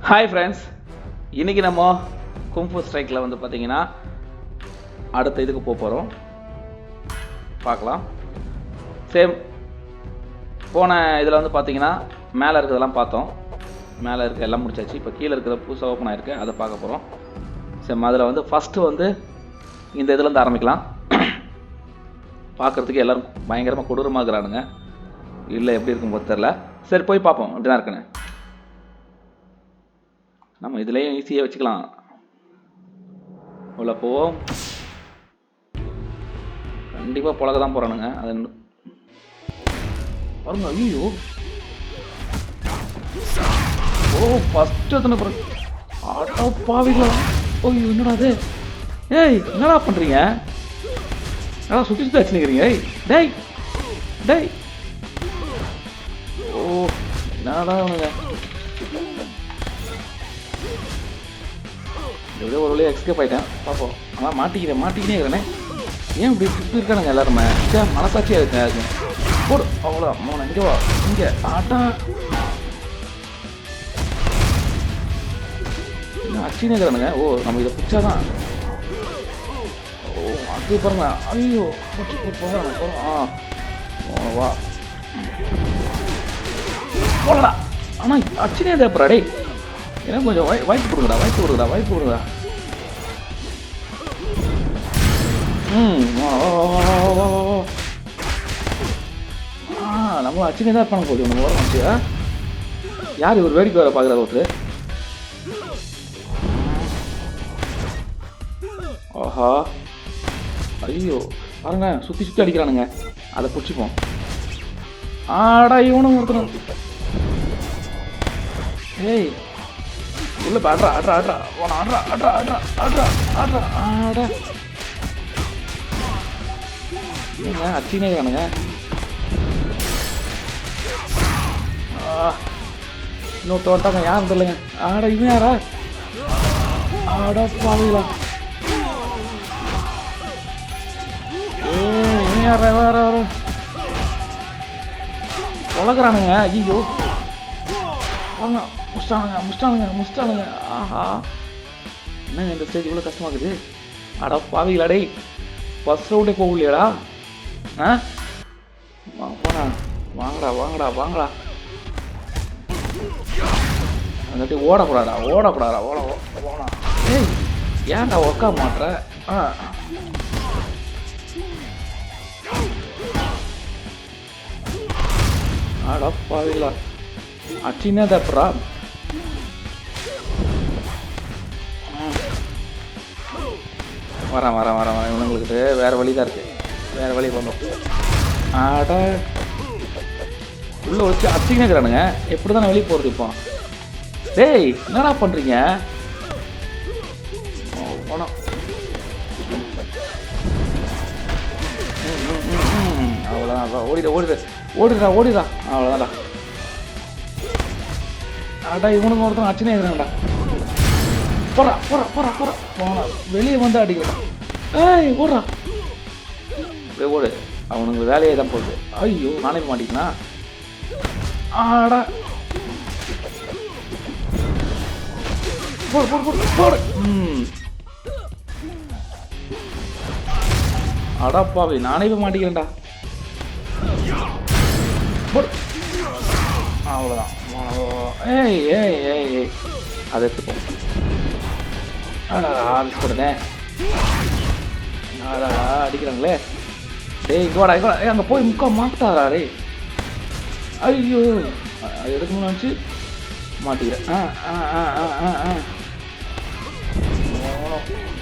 Hi friends, இன்றைக்கி நம்ம kung fu ஸ்ட்ரைக்கில் வந்து பார்த்திங்கன்னா அடுத்த இதுக்கு போகிறோம். பார்க்கலாம். சேம் போன இதில் வந்து பார்த்திங்கன்னா மேலே இருக்கிறதெல்லாம் பார்த்தோம். மேலே இருக்க எல்லாம் முடிச்சாச்சு. இப்போ கீழே இருக்கிற புதுசாக ஓப்பன் ஆகிருக்கு, அதை பார்க்க போகிறோம். சேம் அதில் வந்து ஃபஸ்ட்டு வந்து இந்த இதுலேருந்து ஆரம்பிக்கலாம். பார்க்குறதுக்கு எல்லோரும் பயங்கரமாக கொடூரமாக இருக்கிறானுங்க. இல்லை எப்படி இருக்கும் போது தெரில. சரி போய் பார்ப்போம் அப்படி தான் இருக்குன்னு. நம்ம இதுலேயும் ஈஸியாக வச்சுக்கலாம். அவ்வளோ போவோம். கண்டிப்பாக புழக்க தான் போகிறானுங்க. அது பாருங்க. ஐயோ, ஓ ஃபஸ்ட்டு எத்தனை பிறகு ஆட்டோ பாவிங்களா. ஓய்யோ, என்னடா அது? ஏய், என்னடா பண்ணுறீங்க? என்னடா சுற்றி சுற்றி வச்சுருக்கிறீங்க? டேய் டேய், ஓ என்னடா அவனுங்க. எப்படியோ ஒரு வழியாக எக்ஸ்கேப் ஆகிட்டேன். பார்ப்போம். ஆனால் மாட்டிக்கினே இருக்கிறேனே. ஏன் இப்படி சுற்றி இருக்கானுங்க எல்லாருமே? மனசாட்சியாக இருக்கு. போடு, அவ்வளோ மூணு. இங்கே வா, இங்கே ஆட்டா அச்சினே இருக்கிறானுங்க. ஓ, நம்ம இதை பிடிச்சாதான். ஓ, அது பாருங்க. ஐயோ போகிறேன். வா போடா. ஆனால் அச்சினே தேப்புறா. டே, எனக்கு கொஞ்சம் வாய்ப்பு கொடுங்கடா. நம்ம அச்சுனே தான் பண்ண போகுது. நம்ம வர மாட்டியா? யார் இவர் வேடிக்கை வர பார்க்குறாரு ஒருத்தர்? ஆஹா, ஐயோ பாருங்க, சுற்றி அடிக்கிறானுங்க. அதை பிடிச்சிப்போம். ஆடா, இவனும் ஒருத்தனும். ஏய் உள்ள ஆடுறா. அச்சினே காணுங்க. இன்னொரு தோட்டாங்க. யாரும் தெரியலங்க. ஆடா, இவன் யாரா? ஆடா பாவீங்களா. இவன் யாரா? வேற உலகிறானுங்க. ஐயோ, வாங்க. முஸ்டானுங்க. ஆஹா, என்னங்க இந்த ஸ்டேஜ் இவ்வளோ கஷ்டமாக்குது? அடா பாவிங்களா. டேய், ஃபர்ஸ்ட் ரவுண்டே போகலையாடா? போனா வாங்கடா. அங்கிட்ட ஓடக்கூடாதா. ஓடா. ஏய், ஏன்டா ஒர்க் ஆக மாட்டேற? அடா பாவிங்களா. அச்சின்னா தப்புறா. வரேன். இவனுங்களுக்கு வேறு வழி தான் இருக்குது. வேறு வழி பண்ணோம். ஆடா, உள்ளே வச்சு அச்சினே இருக்கிறானுங்க. எப்படி தானே வெளியே போகிறது இப்போ? டேய், என்னடா பண்ணுறீங்க? போனோம். அவ்வளோதான். ஓடிடா. அவ்வளோதான்டா. ஆடா, இவனுக்கு ஒருத்தன் அச்சினே இருக்கிறான்டா. போறா. போனா வெளியே வந்து அடிக்கிறான். ஏய், ஓடுறா. அப்படியே ஓடு. அவனுக்கு வேலையே தான் போகுது. ஐயோ, நானே மாட்டிக்கினா. ஆடா, போடு. அடாப்பாவி, நானே போய் மாட்டிக்கிறேன்டா. போடு. அவ்வளோதான். ஏய், அதை எடுத்துப்போம். ஆரம்பிச்சு போடுங்க. அடிக்கிறாங்களே. டேய், இங்கே வாடா. அங்கே போய் மாட்டாரா? டே, ஐயோ, எடுக்கணும்னு நினச்சி மாட்டிக்கிறேன்.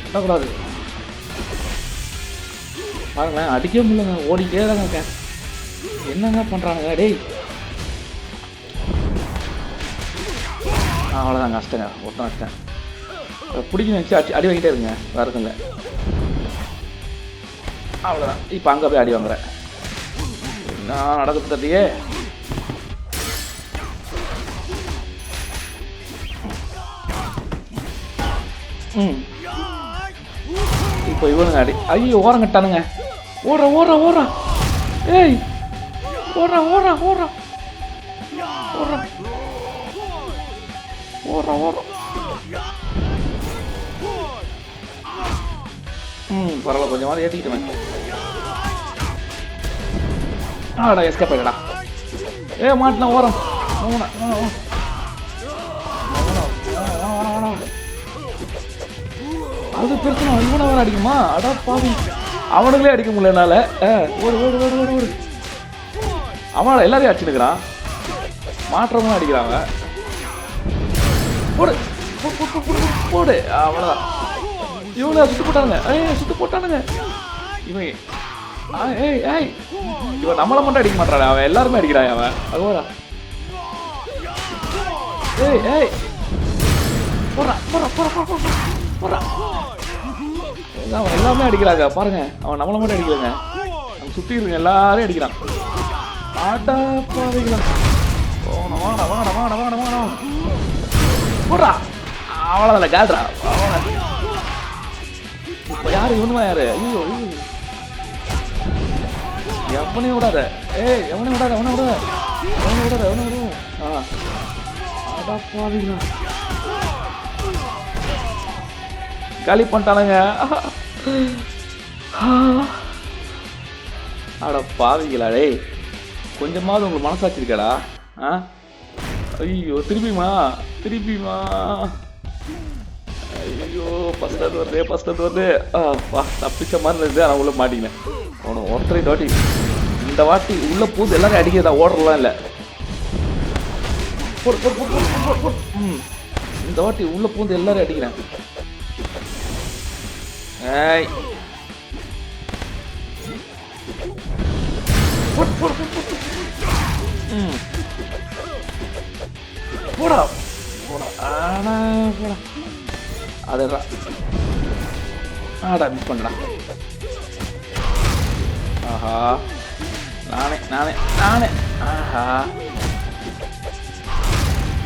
விடக்கூடாது. பாருங்களேன், அடிக்கவே முடியலங்க. ஓடிக்கிட்டே தாங்க இருக்கேன். என்னங்க பண்ணுறானுங்க? டேய், அவ்வளோதாங்க. அஷ்டங்க. ஒருத்தன் அஷ்டேன். பிடிக்கணும் வச்சு அடி வாங்கிட்டே இருங்க. வேறுங்க. அவ்வளோதான். இப்போ அங்கே போய் அடி வாங்குறேன். நான் நடக்குது தட்டியே. இப்போ இவனுங்க அடி. ஐயோ, ஓரங்கட்டானுங்க. ஓடுறா. ஏய், ஓடுறா. ஓடுறோம் ஓடுறோம். பரவாயில்ல, கொஞ்சமாவது ஏற்றிக்கிட்டேன். ஆடா எஸ்கேப் ஆயிடா. மாட்டினா ஓரம். அது பிரச்சனை. இவனை வேற அடிக்குமா? அடா பாவி, அவனுங்களே அடிக்க முடியல என்னால. ஓடு ஓடு ஓடு ஓடு ஓடு. அவனை எல்லாரையும் அடிச்சுடுக்கிறான். மாற்றமும் அடிக்கிறாங்க. போடு போடு. அவ்வளோதான். இவனை சுட்டு போட்டானுங்க. சுட்டு போட்டானுங்க இவன். இவன் நம்மளை மட்டும் அடிக்க மாட்டான், அவன் எல்லாருமே அடிக்கிறான் அவன். அதுவா அவன் எல்லாமே அடிக்கிறாங்க பாருங்க. அவன் நம்மளை மட்டும் அடிக்கலங்க, அவன் சுத்தி இருக்க எல்லாரையும் அடிக்கிறான். ஆட்டா பாவிக்கலாம். வாடா வாடா வாடா வாடா வாடா போடுறா. அவ்வளோதான் கேட்றா. இப்போ யாரு இவனுமா? யாரு? ஐயோ எவனையும் விடாத. எவனையும் விடாத. அவனை விடாத. அவனை விடாத. அவனை விடுவோம். ஆடா பாவிக்கலாம். காலி பண்ணிட்டானுங்க. ஆட பாவிங்களா டேய், கொஞ்சமாவது உங்களுக்கு மனசாட்சி இருக்காடா? ஐயோ திருப்பிமா திருப்பிமா. ஐயோ ஃபர்ஸ்ட் அது வருது, ஃபர்ஸ்ட் அது வருது. தப்பிச்ச மாதிரி இருந்தது, ஆனால் உள்ள மாட்டிக்கினேன். அவனை ஒருத்தரை வாட்டி இந்த வாட்டி உள்ள பூந்து எல்லாரும் அடிக்கிறதா, ஓடுறலாம் இல்லை. இந்த வாட்டி உள்ள பூந்து எல்லாரும் அடிக்கிறேன். போடா போடா. போடா அதடா. மிஸ் பண்ணடா. ஆஹா நானே நானே நானே. ஆஹா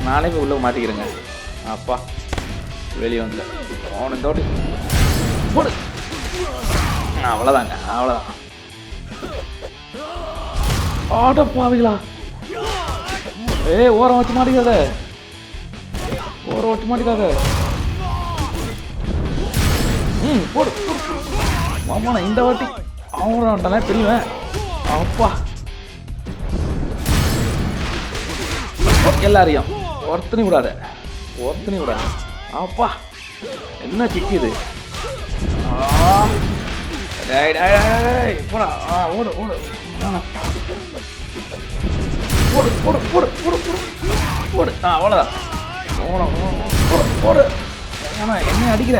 நானே போய் உள்ள மாட்டிக்கிறேங்க. அப்பா வெளியே வந்து அவனு தோட்டி போடு. அவ்வளோதாங்க, அவ்வளோதான். ஆட பாவிங்களா. ஓரம் வச்சு மாட்டிக்காத, ஓரம் வச்சு மாட்டிக்காத. போடு மாமா. இந்த வாட்டி அவன்ட்டானே தெரியுவேன். அப்பா எல்லாரையும் ஒருத்தனையும் விடாத, ஒருத்தனையும் விடாத. அப்பா என்ன சிக்கிது. போடா. ஓடு ஓடு போடு போடு போடு போடு போடு. அவ்வளோதான். போடு போடு. என்ன அடிக்கிற?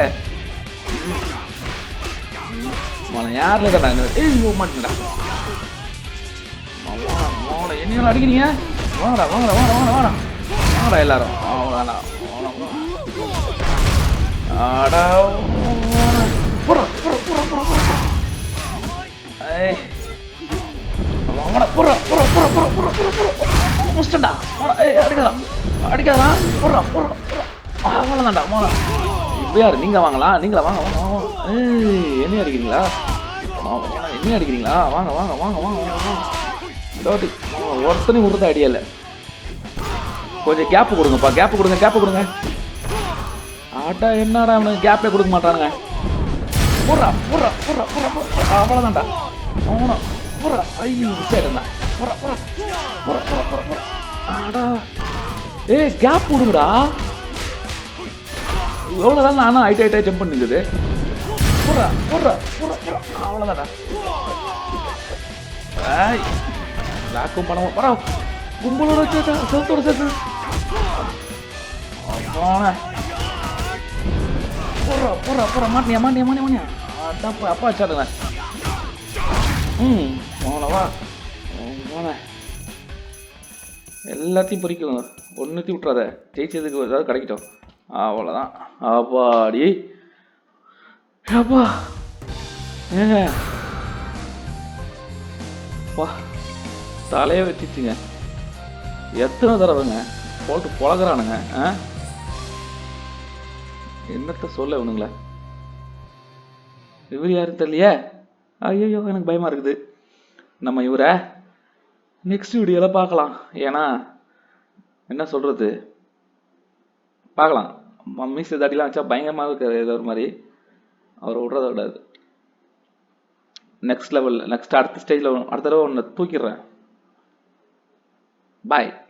யாரில் கேட்டாங்க? மாட்டேங்கடா. என்ன அடிக்கிறீங்க? வாங்கடா வாங்கடா வாங்கடா வாங்கடா வாடா வாங்கடா எல்லாரும். அவ்வளோதான். ஆடா போடுற போடுற போடுற போடுற. வாங்கடா போடுற போடுற போடுற போடுற போடுற போடுற போடுற. முடிச்சிட்டா. அடிக்கலாம் அடிக்காதான். போடுறா போடுற போடுற. அவ்வளோதான்டா. போடா. இப்போ யார்? நீங்கள் வாங்கலாம். நீங்களா? வாங்க வாங்க வாங்க. என்ன அடிக்கிறீங்களா? என்ன அடிக்கிறீங்களா? வாங்க வாங்க வாங்க வாங்க வாங்க. டோட்டி ஒருத்தனையும் விடுறதா ஐடியா இல்லை. கொஞ்சம் கேப்பு கொடுங்கப்பா, கேப்பு கொடுங்க, கேப்பு கொடுங்க. ஆட்டா என்னடா அவனுக்கு கேப்பே கொடுக்க மாட்டானுங்க. போடுறா போடுறா போடுறா போடுறா போடுறா. அவ்வளோதான்டா. அவனும் போடுறா. ஐயோ சரிண்ணா. போடுறா போடுறா போடுறா போடுறா போடுறா போடுறா. ஆடா கேப் கொடுங்கடா. எவ்வளோதான் நானும் ஐட்டா ஜம்ப் பண்ணிருக்குது. போடுறா போடுறா போடுறா போடுறா. அவ்வளோதான்டா. லாக்கும் பணம் பரா கும்பலோட சேர்த்து சேர்த்தோட சேர்த்து. போன போடுறா போடுறா போடுறா. மாட்டியா மாட்டியா மாட்டியா மாட்டியா. அதாப்பா அப்பா வச்சாடுங்க. போனவா போன எல்லாத்தையும் பொறிக்கும். ஒன்றுத்தையும் விட்டுறாத. ஜெயிச்சதுக்கு ஏதாவது கிடைக்கட்டும். அவ்வளோதான். அப்பாடி அப்பா ஏங்க வா தலையை வச்சுச்சுங்க. எத்தனை தடவைங்க போட்டு பழகிறானுங்க. என்னத்த சொல்ல இவனுங்கள. இவர் யாரும் தெரியலையே. ஐயோ எனக்கு பயமாக இருக்குது. நம்ம இவரை நெக்ஸ்ட் வீடியோவில் பார்க்கலாம். ஏன்னா என்ன சொல்கிறது, பார்க்கலாம். மீசை தாடிலாம் வச்சா பயங்கரமாக இருக்காரு ஏதோ ஒரு மாதிரி. அவர் விட்றத விடாது. நெக்ஸ்ட் லெவலில் அடுத்த ஸ்டேஜில் அடுத்த தடவை ஒன்று தூக்கிடுறேன். பாய்.